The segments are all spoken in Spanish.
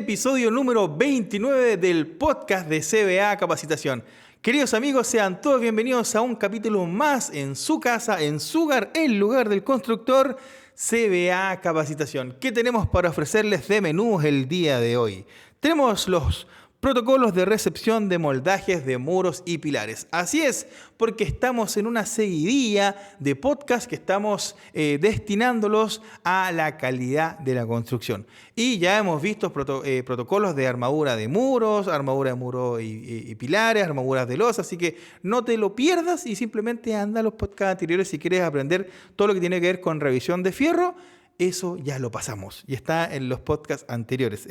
episodio número 29 del podcast de CBA Capacitación. Queridos amigos, sean todos bienvenidos a un capítulo más en su casa, en su hogar, el lugar del constructor, CBA Capacitación. ¿Qué tenemos para ofrecerles de menús el día de hoy? Tenemos los protocolos de recepción de moldajes de muros y pilares. Así es, porque estamos en una seguidilla de podcast que estamos destinándolos a la calidad de la construcción. Y ya hemos visto protocolos de armadura de muros, armadura de muros y pilares, armaduras de losa, así que no te lo pierdas y simplemente anda a los podcasts anteriores si quieres aprender todo lo que tiene que ver con revisión de fierro. Eso ya lo pasamos y está en los podcasts anteriores.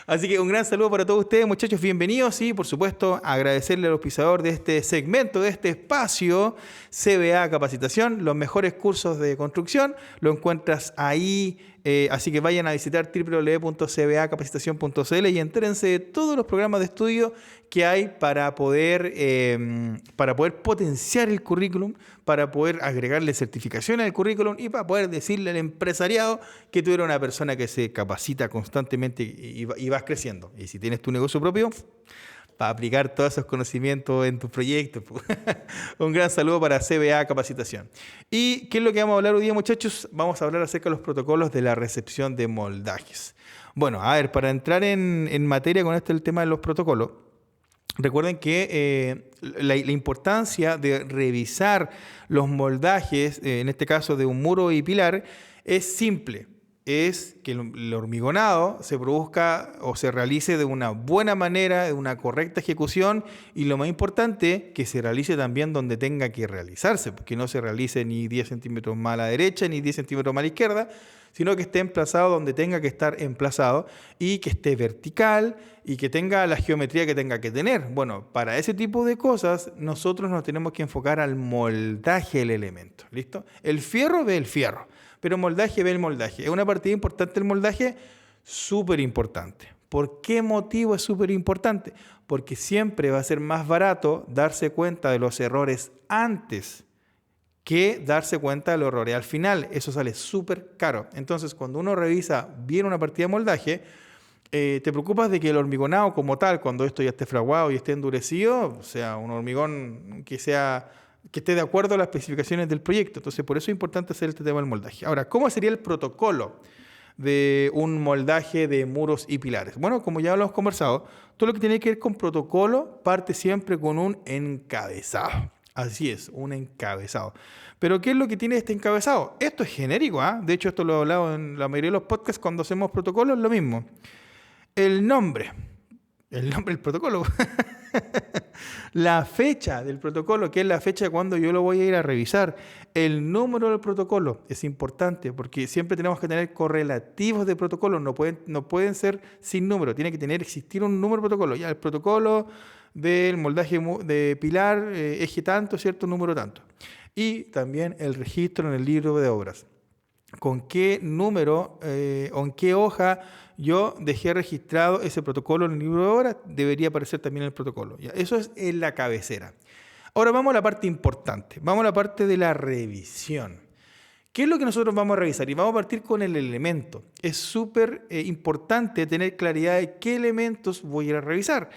Así que un gran saludo para todos ustedes, muchachos, bienvenidos y por supuesto agradecerle al auspiciador de este segmento, de este espacio, CBA Capacitación, los mejores cursos de construcción, lo encuentras ahí, así que vayan a visitar www.cbacapacitacion.cl y entérense de todos los programas de estudio que hay para poder potenciar el currículum, para poder agregarle certificaciones al currículum y para poder decirle al empresariado que tú eres una persona que se capacita constantemente y vas creciendo. Y si tienes tu negocio propio, para aplicar todos esos conocimientos en tus proyectos. Un gran saludo para CBA Capacitación. ¿Y qué es lo que vamos a hablar hoy día, muchachos? Vamos a hablar acerca de los protocolos de la recepción de moldajes. Bueno, a ver, para entrar en materia con el tema de los protocolos, recuerden que la importancia de revisar los moldajes, en este caso de un muro y pilar, es simple. Es que el hormigonado se produzca o se realice de una buena manera, de una correcta ejecución y lo más importante, que se realice también donde tenga que realizarse, que no se realice ni 10 centímetros más a la derecha ni 10 centímetros más a la izquierda, sino que esté emplazado donde tenga que estar emplazado y que esté vertical y que tenga la geometría que tenga que tener. Bueno, para ese tipo de cosas nosotros nos tenemos que enfocar al moldaje del elemento, ¿listo? El fierro ve el fierro. Pero moldaje ve el moldaje. Es una partida importante el moldaje, súper importante. ¿Por qué motivo es súper importante? Porque siempre va a ser más barato darse cuenta de los errores antes que darse cuenta de los errores al final. Eso sale súper caro. Entonces, cuando uno revisa bien una partida de moldaje, te preocupas de que el hormigonado como tal, cuando esto ya esté fraguado y esté endurecido, o sea, un hormigón que esté de acuerdo a las especificaciones del proyecto. Entonces, por eso es importante hacer este tema del moldaje. Ahora, ¿cómo sería el protocolo de un moldaje de muros y pilares? Bueno, como ya lo hemos conversado, todo lo que tiene que ver con protocolo parte siempre con un encabezado. Así es, un encabezado. Pero, ¿qué es lo que tiene este encabezado? Esto es genérico, ¿eh? De hecho, esto lo he hablado en la mayoría de los podcasts cuando hacemos protocolos, es lo mismo. El nombre del protocolo. La fecha del protocolo, que es la fecha cuando yo lo voy a ir a revisar. El número del protocolo es importante porque siempre tenemos que tener correlativos de protocolo. No pueden ser sin número. Tiene que existir un número de protocolo. Ya el protocolo del moldaje de pilar, eje tanto, cierto número tanto. Y también el registro en el libro de obras. Con qué número o en qué hoja yo dejé registrado ese protocolo en el libro de obras, debería aparecer también el protocolo. ¿Ya? Eso es en la cabecera. Ahora vamos a la parte importante, vamos a la parte de la revisión. ¿Qué es lo que nosotros vamos a revisar? Y vamos a partir con el elemento. Es súper importante tener claridad de qué elementos voy a ir a revisar.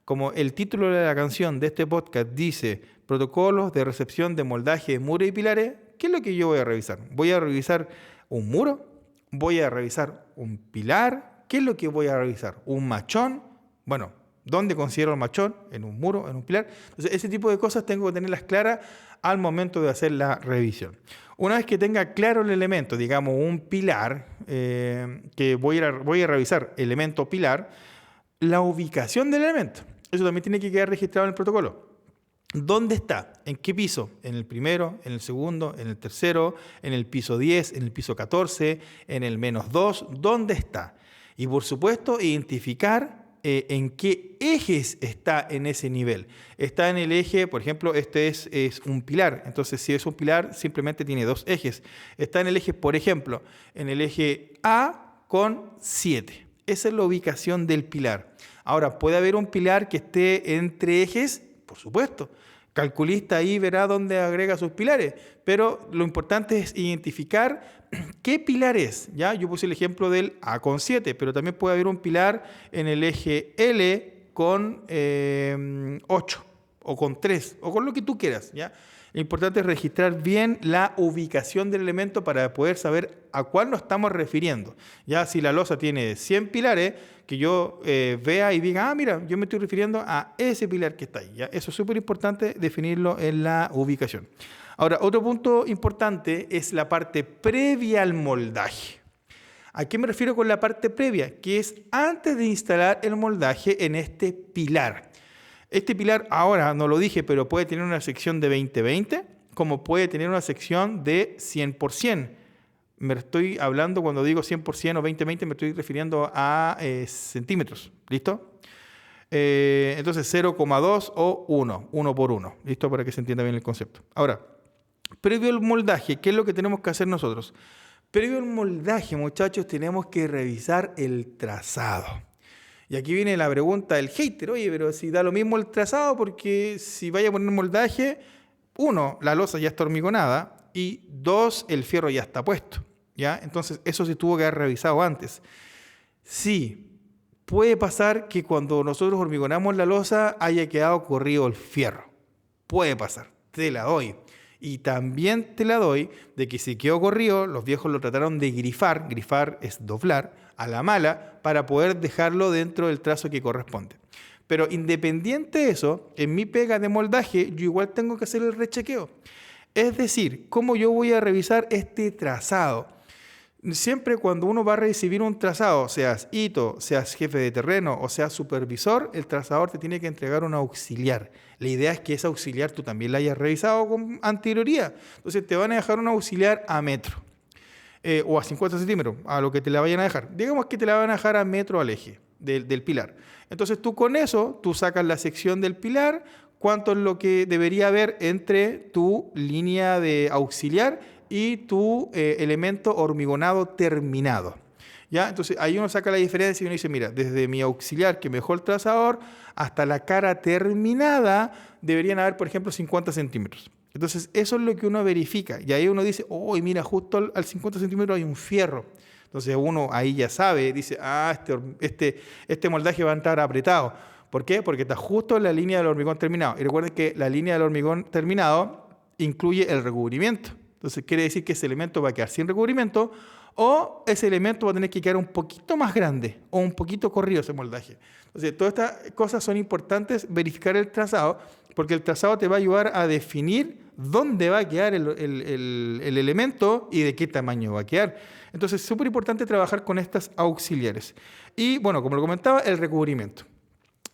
Como el título de la canción de este podcast dice, protocolos de recepción de moldaje de muros y pilares, ¿qué es lo que yo voy a revisar? ¿Voy a revisar un muro? ¿Voy a revisar un pilar? ¿Qué es lo que voy a revisar? ¿Un machón? Bueno, ¿dónde considero el machón? ¿En un muro? ¿En un pilar? Entonces, ese tipo de cosas tengo que tenerlas claras al momento de hacer la revisión. Una vez que tenga claro el elemento, digamos un pilar, que voy a revisar elemento pilar, la ubicación del elemento. Eso también tiene que quedar registrado en el protocolo. ¿Dónde está? ¿En qué piso? ¿En el primero? ¿En el segundo? ¿En el tercero? ¿En el piso 10? ¿En el piso 14? ¿En el -2? ¿Dónde está? Y por supuesto, identificar en qué ejes está en ese nivel. Está en el eje, por ejemplo, este es un pilar. Entonces, si es un pilar, simplemente tiene dos ejes. Está en el eje, por ejemplo, en el eje A con 7. Esa es la ubicación del pilar. Ahora, ¿puede haber un pilar que esté entre ejes? Por supuesto. calculista ahí verá dónde agrega sus pilares, pero lo importante es identificar qué pilar es. ¿Ya? Yo puse el ejemplo del A con 7, pero también puede haber un pilar en el eje L con 8 o con 3 o con lo que tú quieras. ¿Ya? Lo importante es registrar bien la ubicación del elemento para poder saber a cuál nos estamos refiriendo. Ya si la losa tiene 100 pilares, que yo vea y diga, mira, yo me estoy refiriendo a ese pilar que está ahí. ¿Ya? Eso es súper importante definirlo en la ubicación. Ahora, otro punto importante es la parte previa al moldaje. ¿A qué me refiero con la parte previa? Que es antes de instalar el moldaje en este pilar. Este pilar, ahora no lo dije, pero puede tener una sección de 20-20, como puede tener una sección de 100%. Me estoy hablando, cuando digo 100% o 20-20, me estoy refiriendo a centímetros. ¿Listo? Entonces 0,2 o 1 por 1. ¿Listo? Para que se entienda bien el concepto. Ahora, previo al moldaje, ¿qué es lo que tenemos que hacer nosotros? Previo al moldaje, muchachos, tenemos que revisar el trazado. Y aquí viene la pregunta del hater. Oye, pero si da lo mismo el trazado, porque si vaya a poner moldaje, 1, la losa ya está hormigonada, y 2, el fierro ya está puesto. ¿Ya? Entonces, eso se tuvo que haber revisado antes. Sí, puede pasar que cuando nosotros hormigonamos la losa haya quedado corrido el fierro. Puede pasar, te la doy. Y también te la doy de que si quedó corrido, los viejos lo trataron de grifar. Grifar es doblar a la mala para poder dejarlo dentro del trazo que corresponde. Pero independiente de eso, en mi pega de moldaje, yo igual tengo que hacer el rechequeo. Es decir, ¿cómo yo voy a revisar este trazado? Siempre cuando uno va a recibir un trazado, seas hito, seas jefe de terreno o seas supervisor, el trazador te tiene que entregar un auxiliar. La idea es que ese auxiliar tú también la hayas revisado con anterioridad. Entonces te van a dejar un auxiliar a metro o a 50 centímetros, a lo que te la vayan a dejar. Digamos que te la van a dejar a metro al eje del pilar. Entonces tú con eso, tú sacas la sección del pilar, cuánto es lo que debería haber entre tu línea de auxiliar y tu elemento hormigonado terminado. ¿Ya? Entonces ahí uno saca la diferencia y uno dice, mira, desde mi auxiliar que me dejó el trazador hasta la cara terminada deberían haber, por ejemplo, 50 centímetros. Entonces eso es lo que uno verifica. Y ahí uno dice, mira, justo al 50 centímetros hay un fierro. Entonces uno ahí ya sabe, dice, este moldaje va a estar apretado. ¿Por qué? Porque está justo en la línea del hormigón terminado. Y recuerden que la línea del hormigón terminado incluye el recubrimiento. Entonces quiere decir que ese elemento va a quedar sin recubrimiento o ese elemento va a tener que quedar un poquito más grande o un poquito corrido ese moldaje. Entonces todas estas cosas son importantes, verificar el trazado, porque el trazado te va a ayudar a definir dónde va a quedar el elemento y de qué tamaño va a quedar. Entonces es súper importante trabajar con estas auxiliares. Y bueno, como lo comentaba, el recubrimiento.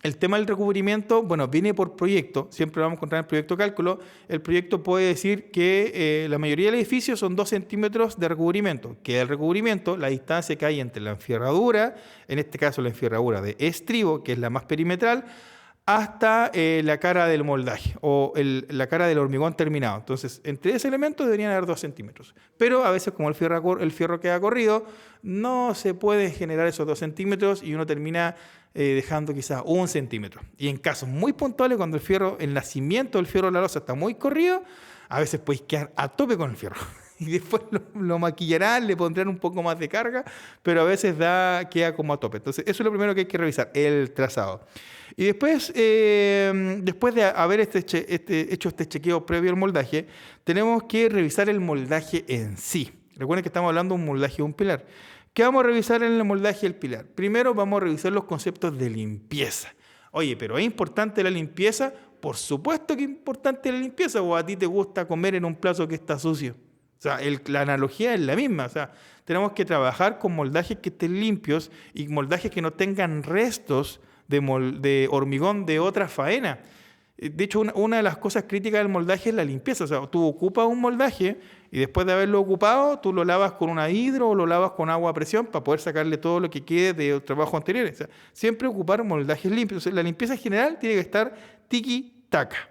El tema del recubrimiento, bueno, viene por proyecto, siempre lo vamos a encontrar en el proyecto cálculo. El proyecto puede decir que la mayoría del edificio son 2 centímetros de recubrimiento. Que el recubrimiento, la distancia que hay entre la enferradura, en este caso la enferradura de estribo, que es la más perimetral, hasta la cara del moldaje o la cara del hormigón terminado. Entonces, entre ese elemento deberían haber 2 centímetros. Pero a veces, como el fierro queda corrido, no se puede generar esos 2 centímetros y uno termina dejando quizás 1 centímetro. Y en casos muy puntuales, cuando el nacimiento del fierro de la losa está muy corrido, a veces podéis quedar a tope con el fierro. Y después lo maquillarán, le pondrán un poco más de carga, pero a veces queda como a tope. Entonces, eso es lo primero que hay que revisar, el trazado. Y después de haber hecho este chequeo previo al moldaje, tenemos que revisar el moldaje en sí. Recuerden que estamos hablando de un moldaje de un pilar. ¿Qué vamos a revisar en el moldaje del pilar? Primero vamos a revisar los conceptos de limpieza. Oye, ¿pero es importante la limpieza? Por supuesto que es importante la limpieza, o a ti te gusta comer en un plato que está sucio. O sea, la analogía es la misma. O sea, tenemos que trabajar con moldajes que estén limpios y moldajes que no tengan restos de hormigón de otra faena. De hecho, una de las cosas críticas del moldaje es la limpieza. O sea, tú ocupas un moldaje y después de haberlo ocupado, tú lo lavas con una hidro o lo lavas con agua a presión para poder sacarle todo lo que quede de trabajo anterior. O sea, siempre ocupar moldajes limpios. O sea, la limpieza en general tiene que estar tiki-taka.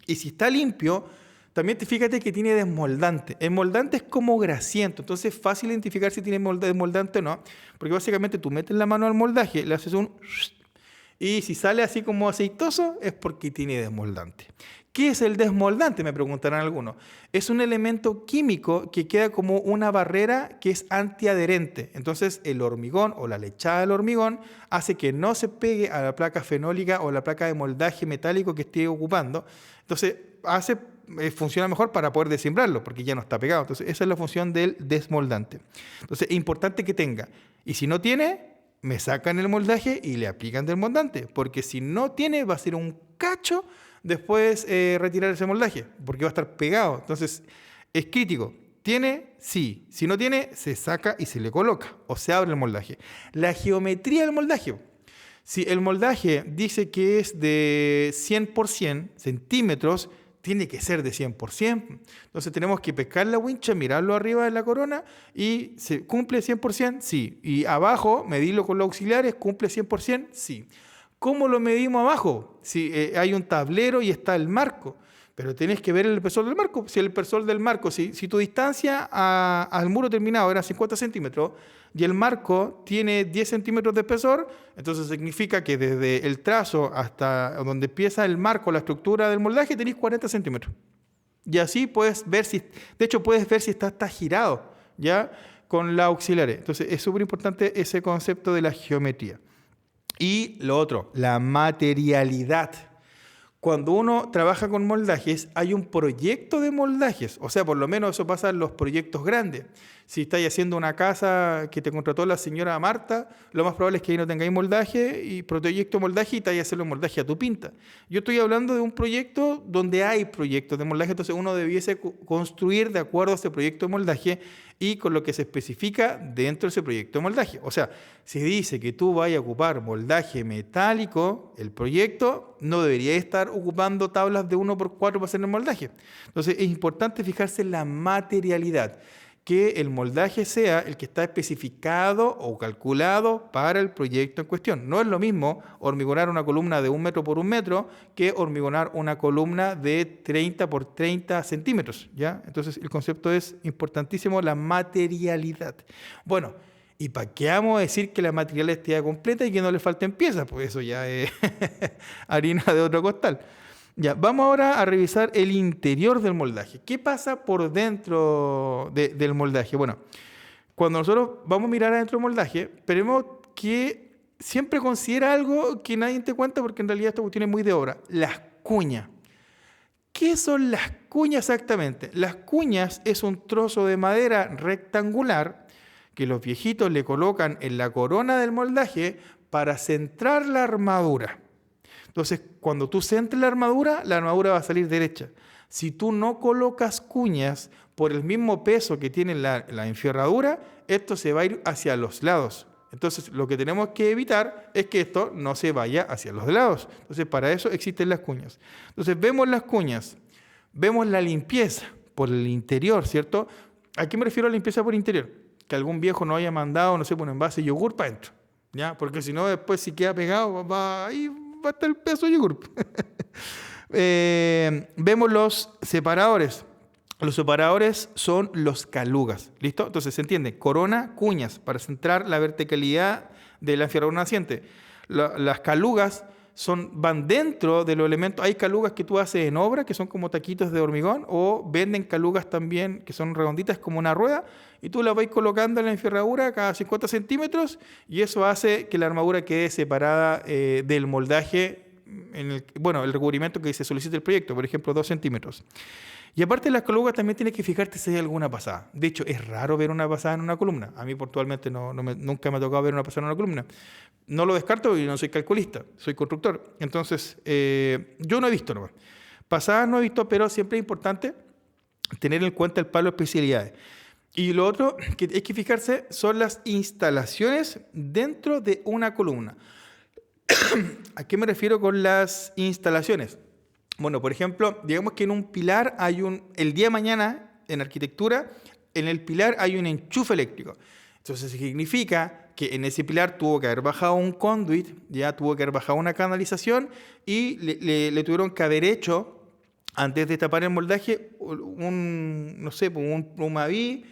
Y si está limpio, también fíjate que tiene desmoldante. El moldante es como grasiento, entonces es fácil identificar si tiene desmoldante o no, porque básicamente tú metes la mano al moldaje, le haces un Y si sale así como aceitoso es porque tiene desmoldante. ¿Qué es el desmoldante? Me preguntarán algunos. Es un elemento químico que queda como una barrera que es antiadherente. Entonces el hormigón o la lechada del hormigón hace que no se pegue a la placa fenólica o la placa de moldaje metálico que esté ocupando. Entonces funciona mejor para poder desimbrarlo porque ya no está pegado. Entonces esa es la función del desmoldante. Entonces es importante que tenga. Y si no tiene, me sacan el moldaje y le aplican desmoldante. Porque si no tiene, va a ser un cacho después retirar ese moldaje, porque va a estar pegado. Entonces, es crítico. ¿Tiene? Sí. Si no tiene, se saca y se le coloca o se abre el moldaje. La geometría del moldaje. Si el moldaje dice que es de 100% centímetros, tiene que ser de 100%. Entonces tenemos que pescar la wincha, mirarlo arriba de la corona y ¿se cumple 100%? Sí. Y abajo, medirlo con los auxiliares, ¿cumple 100%? Sí. ¿Cómo lo medimos abajo? Si hay un tablero y está el marco, pero tenés que ver el espesor del marco. Si el espesor del marco, si tu distancia al muro terminado era 50 centímetros y el marco tiene 10 centímetros de espesor, entonces significa que desde el trazo hasta donde empieza el marco, la estructura del moldaje, tenéis 40 centímetros. Y así puedes ver si, de hecho puedes ver si está girado, ¿ya? Con la auxiliares. Entonces es súper importante ese concepto de la geometría. Y lo otro, la materialidad. Cuando uno trabaja con moldajes, hay un proyecto de moldajes. O sea, por lo menos eso pasa en los proyectos grandes. Si estáis haciendo una casa que te contrató la señora Marta, lo más probable es que ahí no tengáis moldaje y proyecto de moldaje y te vayas a hacer el moldaje a tu pinta. Yo estoy hablando de un proyecto donde hay proyectos de moldaje, entonces uno debiese construir de acuerdo a ese proyecto de moldaje y con lo que se especifica dentro de ese proyecto de moldaje. O sea, si dice que tú vayas a ocupar moldaje metálico, el proyecto no debería estar ocupando tablas de 1x4 para hacer el moldaje. Entonces es importante fijarse en la materialidad, que el moldaje sea el que está especificado o calculado para el proyecto en cuestión. No es lo mismo hormigonar una columna de 1 metro por 1 metro que hormigonar una columna de 30 por 30 centímetros, ¿ya? Entonces el concepto es importantísimo, la materialidad. Bueno, ¿y para qué vamos a decir que la materialidad esté completa y que no le falten piezas? Pues eso ya es harina de otro costal. Ya, vamos ahora a revisar el interior del moldaje. ¿Qué pasa por dentro del moldaje? Bueno, cuando nosotros vamos a mirar adentro del moldaje, esperemos que siempre considera algo que nadie te cuenta porque en realidad esta cuestión es muy de obra. Las cuñas. ¿Qué son las cuñas exactamente? Las cuñas es un trozo de madera rectangular que los viejitos le colocan en la corona del moldaje para centrar la armadura. Entonces, cuando tú centres la armadura va a salir derecha. Si tú no colocas cuñas por el mismo peso que tiene la enferradura, esto se va a ir hacia los lados. Entonces, lo que tenemos que evitar es que esto no se vaya hacia los lados. Entonces, para eso existen las cuñas. Entonces, vemos las cuñas, vemos la limpieza por el interior, ¿cierto? ¿A qué me refiero a limpieza por interior? Que algún viejo no haya mandado, no sé, un envase de yogur para adentro, ¿ya? Porque si no, después si queda pegado, va a estar el peso de yogur. Vemos los separadores. Los separadores son los calugas, ¿listo? Entonces se entiende, corona, cuñas, para centrar la verticalidad de la enferradura naciente. Las calugas van dentro de los elementos. Hay calugas que tú haces en obra, que son como taquitos de hormigón, o venden calugas también, que son redonditas como una rueda, y tú las vas colocando en la enferradura cada 50 centímetros, y eso hace que la armadura quede separada del moldaje, el recubrimiento que se solicita el proyecto, por ejemplo, 2 centímetros. Y aparte de las calugas también tienes que fijarte si hay alguna pasada. De hecho, es raro ver una pasada en una columna. A mí puntualmente nunca me ha tocado ver una pasada en una columna. No lo descarto porque yo no soy calculista, soy constructor. Entonces, yo no he visto nomás. Pasadas no he visto, pero siempre es importante tener en cuenta el palo de especialidades. Y lo otro que hay que fijarse son las instalaciones dentro de una columna. ¿A qué me refiero con las instalaciones? Bueno, por ejemplo, digamos que en un pilar el día de mañana, en arquitectura, en el pilar hay un enchufe eléctrico. Entonces significa que en ese pilar tuvo que haber bajado un conduit, ya tuvo que haber bajado una canalización y le tuvieron que haber hecho, antes de tapar el moldaje, un Maví,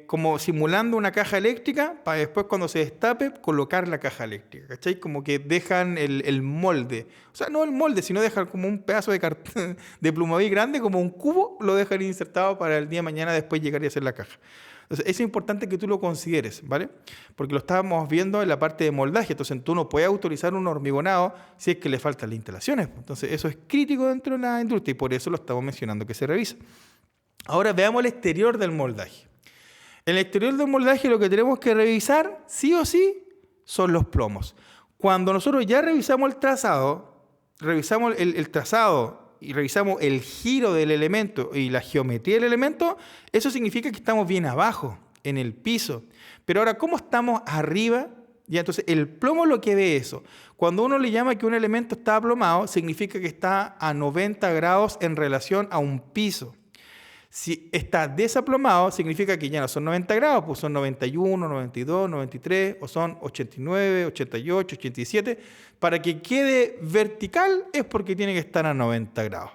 como simulando una caja eléctrica para después cuando se destape colocar la caja eléctrica, ¿cachai? Como que dejan el molde, o sea, no el molde, sino dejan como un pedazo de cartón de Plumaví grande, como un cubo, lo dejan insertado para el día de mañana después llegar y hacer la caja. Entonces, es importante que tú lo consideres, ¿vale? Porque lo estábamos viendo en la parte de moldaje, entonces tú no puedes autorizar un hormigonado si es que le faltan las instalaciones. Entonces, eso es crítico dentro de la industria y por eso lo estamos mencionando que se revisa. Ahora veamos el exterior del moldaje. En el exterior del moldaje lo que tenemos que revisar, sí o sí, son los plomos. Cuando nosotros ya revisamos el trazado, revisamos el trazado y revisamos el giro del elemento y la geometría del elemento, eso significa que estamos bien abajo, en el piso. Pero ahora, ¿cómo estamos arriba? Ya, entonces, el plomo lo que ve eso. Cuando uno le llama que un elemento está aplomado, significa que está a 90 grados en relación a un piso. Si está desaplomado, significa que ya no son 90 grados, pues son 91, 92, 93, o son 89, 88, 87. Para que quede vertical es porque tiene que estar a 90 grados.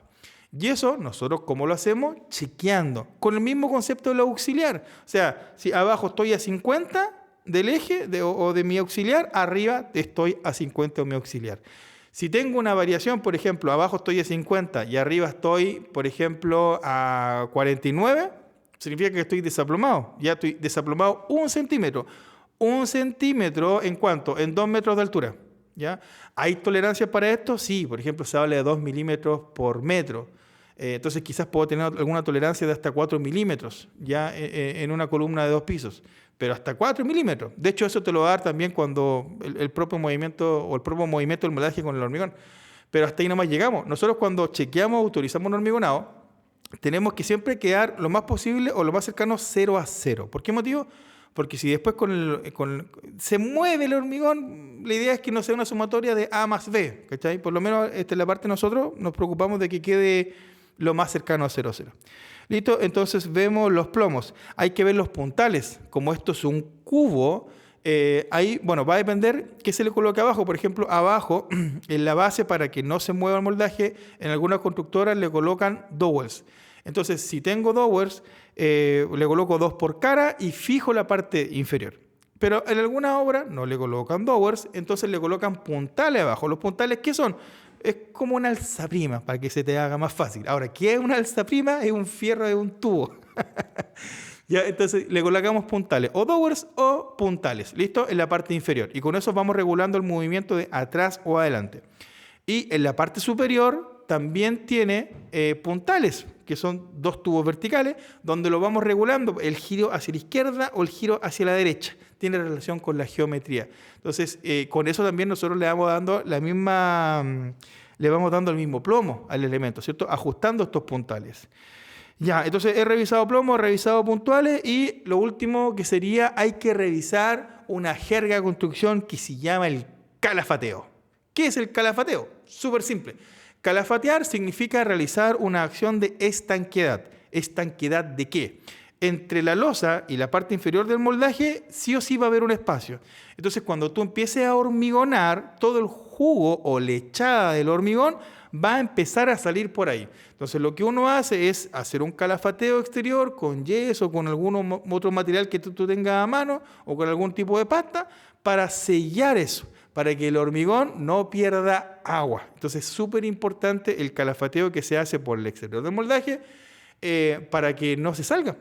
Y eso nosotros, ¿cómo lo hacemos? Chequeando, con el mismo concepto de lo auxiliar. O sea, si abajo estoy a 50 del eje o de mi auxiliar, arriba estoy a 50 de mi auxiliar. Si tengo una variación, por ejemplo, abajo estoy a 50 y arriba estoy, por ejemplo, a 49, significa que estoy desaplomado. Ya estoy desaplomado 1 centímetro. 1 centímetro, ¿en cuánto? En 2 metros de altura. ¿Ya? ¿Hay tolerancia para esto? Sí, por ejemplo, se habla de 2 milímetros por metro. Entonces quizás puedo tener alguna tolerancia de hasta 4 milímetros ya en una columna de 2 pisos. Pero hasta 4 milímetros. De hecho, eso te lo va a dar también cuando el propio movimiento del moldaje con el hormigón. Pero hasta ahí nomás llegamos. Nosotros cuando chequeamos, autorizamos un hormigonado, tenemos que siempre quedar lo más posible o lo más cercano 0 a 0. ¿Por qué motivo? Porque si después se mueve el hormigón, la idea es que no sea una sumatoria de A más B, ¿cachai? Por lo menos esta es la parte de nosotros, nos preocupamos de que quede lo más cercano a 0 a 0. ¿Listo? Entonces vemos los plomos. Hay que ver los puntales. Como esto es un cubo, ahí, bueno, va a depender qué se le coloque abajo. Por ejemplo, abajo, en la base, para que no se mueva el moldaje, en algunas constructoras le colocan dowels. Entonces, si tengo dowels, le coloco 2 por cara y fijo la parte inferior. Pero en alguna obra no le colocan dowels, entonces le colocan puntales abajo. ¿Los puntales qué son? Es como una alzaprima, para que se te haga más fácil. Ahora, ¿qué es una alzaprima? Es un fierro de un tubo. Ya, entonces le colocamos puntales, o dowels o puntales, ¿listo? En la parte inferior. Y con eso vamos regulando el movimiento de atrás o adelante. Y en la parte superior también tiene puntales, que son 2 tubos verticales, donde lo vamos regulando el giro hacia la izquierda o el giro hacia la derecha. Tiene relación con la geometría. Entonces, con eso también nosotros le vamos dando el mismo plomo al elemento, ¿cierto? Ajustando estos puntales. Ya, entonces he revisado plomo, he revisado puntales y lo último que sería, hay que revisar una jerga de construcción que se llama el calafateo. ¿Qué es el calafateo? Súper simple. Calafatear significa realizar una acción de estanqueidad. ¿Estanqueidad de qué? Entre la losa y la parte inferior del moldaje, sí o sí va a haber un espacio. Entonces, cuando tú empieces a hormigonar, todo el jugo o lechada del hormigón va a empezar a salir por ahí. Entonces, lo que uno hace es hacer un calafateo exterior con yeso o con algún otro material que tú tengas a mano o con algún tipo de pasta para sellar eso, para que el hormigón no pierda agua. Entonces, es súper importante el calafateo que se hace por el exterior del moldaje, para que no se salga.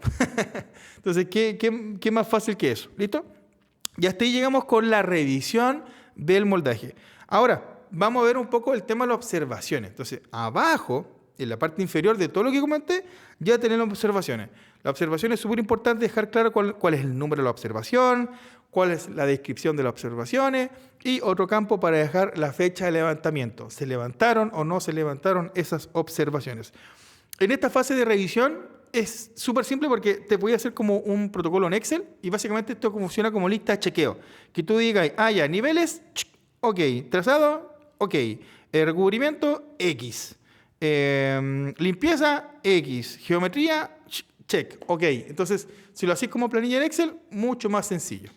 Entonces, ¿qué más fácil que eso? ¿Listo? Y hasta ahí llegamos con la revisión del moldaje. Ahora, vamos a ver un poco el tema de las observaciones. Entonces, abajo, en la parte inferior de todo lo que comenté, ya tenemos observaciones. La observación es súper importante dejar claro cuál es el número de la observación, cuál es la descripción de las observaciones y otro campo para dejar la fecha de levantamiento. ¿Se levantaron o no se levantaron esas observaciones? En esta fase de revisión es súper simple porque te voy a hacer como un protocolo en Excel y básicamente esto funciona como lista de chequeo. Que tú digas, ya, niveles, ok, trazado, ok, recubrimiento, X, limpieza, X, geometría, check, ok. Entonces, si lo haces como planilla en Excel, mucho más sencillo.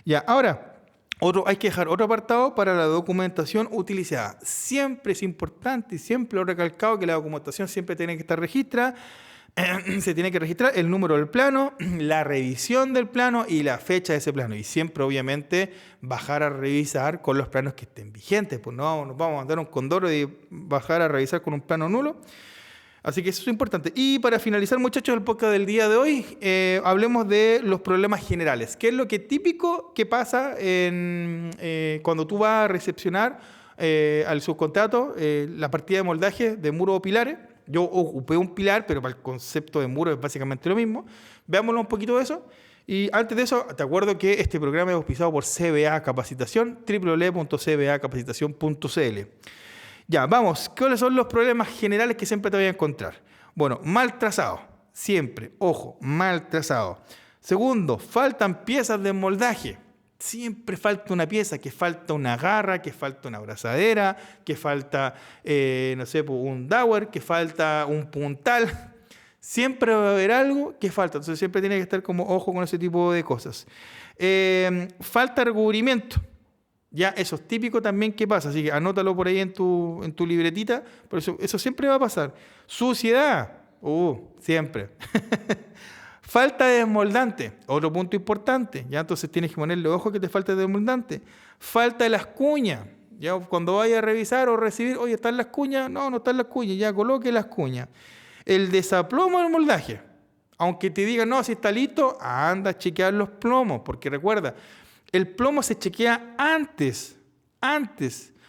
Ya, ahora, hay que dejar otro apartado para la documentación utilizada. Siempre es importante y siempre lo he recalcado que la documentación siempre tiene que estar registrada, Se tiene que registrar el número del plano, la revisión del plano y la fecha de ese plano. Y siempre, obviamente, bajar a revisar con los planos que estén vigentes. Pues no nos vamos a mandar un condoro y bajar a revisar con un plano nulo. Así que eso es importante. Y para finalizar, muchachos, el podcast del día de hoy, hablemos de los problemas generales. ¿Qué es lo que típico que pasa cuando tú vas a recepcionar al subcontrato la partida de moldaje de muros o pilares? Yo ocupé un pilar, pero para el concepto de muro es básicamente lo mismo. Veámoslo un poquito de eso. Y antes de eso, te acuerdo que este programa es auspiciado por CBA Capacitación, www.cbacapacitacion.cl. Ya, vamos. ¿Cuáles son los problemas generales que siempre te voy a encontrar? Bueno, mal trazado. Siempre. Ojo, mal trazado. Segundo, faltan piezas de moldaje. Siempre falta una pieza, que falta una garra, que falta una abrazadera, que falta, no sé, un dowel, que falta un puntal. Siempre va a haber algo que falta. Entonces siempre tiene que estar como ojo con ese tipo de cosas. Falta recubrimiento. Ya, eso es típico también que pasa. Así que anótalo por ahí en tu libretita. Por eso siempre va a pasar. Suciedad. Siempre. Falta de desmoldante, otro punto importante, ¿ya? Entonces tienes que ponerle ojo que te falta de desmoldante. Falta de las cuñas, ¿ya? Cuando vayas a revisar o recibir, oye, ¿están las cuñas? No, no están las cuñas, ya coloque las cuñas. El desaplomo del moldaje, aunque te digan, no, si está listo, anda a chequear los plomos, porque recuerda, el plomo se chequea antes,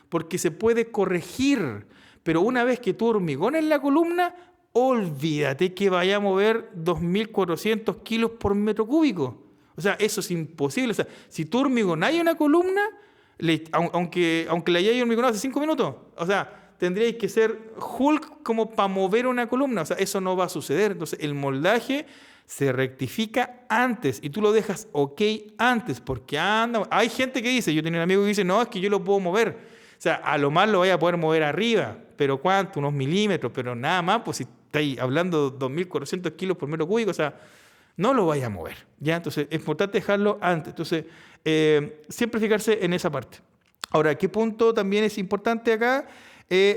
porque se puede corregir, pero una vez que tú hormigones la columna, olvídate que vaya a mover 2.400 kilos por metro cúbico. O sea, eso es imposible. O sea, si tú hormigonáis una columna, aunque la hayáis hormigonado hace 5 minutos, o sea, tendríais que ser Hulk como para mover una columna. O sea, eso no va a suceder. Entonces, el moldaje se rectifica antes y tú lo dejas ok antes, porque hay gente que dice, yo tenía un amigo que dice, no, es que yo lo puedo mover. O sea, a lo más lo vaya a poder mover arriba, pero ¿cuánto? Unos milímetros, pero nada más, pues si estáis hablando de 2.400 kilos por metro cúbico, o sea, no lo vaya a mover, ¿ya? Entonces, es importante dejarlo antes. Entonces, siempre fijarse en esa parte. Ahora, ¿qué punto también es importante acá?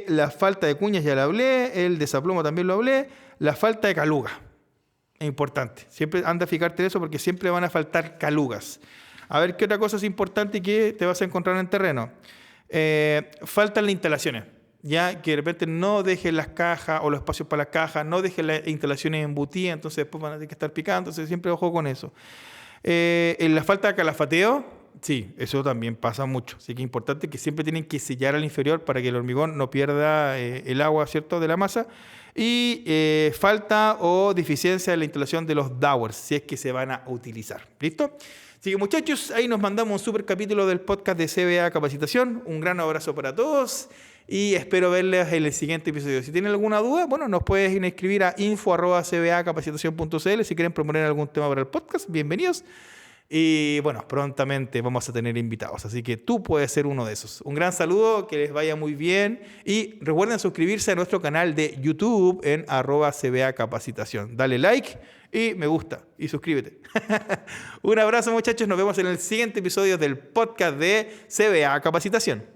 La falta de cuñas ya la hablé, el desaplomo también lo hablé, la falta de caluga. Es importante. Siempre anda a fijarte en eso porque siempre van a faltar calugas. A ver, ¿qué otra cosa es importante que te vas a encontrar en terreno? Faltan las instalaciones. Ya que de repente no dejen las cajas o los espacios para las cajas, no dejen las instalaciones embutidas, entonces después van a tener que estar picando, entonces siempre ojo con eso. En la falta de calafateo, sí, eso también pasa mucho, así que es importante que siempre tienen que sellar al inferior para que el hormigón no pierda el agua, ¿cierto?, de la masa. Y falta o deficiencia en la instalación de los dowels, si es que se van a utilizar. ¿Listo? Así que muchachos, ahí nos mandamos un super capítulo del podcast de CBA Capacitación. Un gran abrazo para todos y espero verles en el siguiente episodio. Si tienen alguna duda, bueno, nos puedes escribir a info@cbacapacitacion.cl si quieren proponer algún tema para el podcast. Bienvenidos. Y bueno, prontamente vamos a tener invitados, así que tú puedes ser uno de esos. Un gran saludo, que les vaya muy bien y recuerden suscribirse a nuestro canal de YouTube en @cbacapacitación. Dale like y me gusta y suscríbete. Un abrazo muchachos, nos vemos en el siguiente episodio del podcast de CBA Capacitación.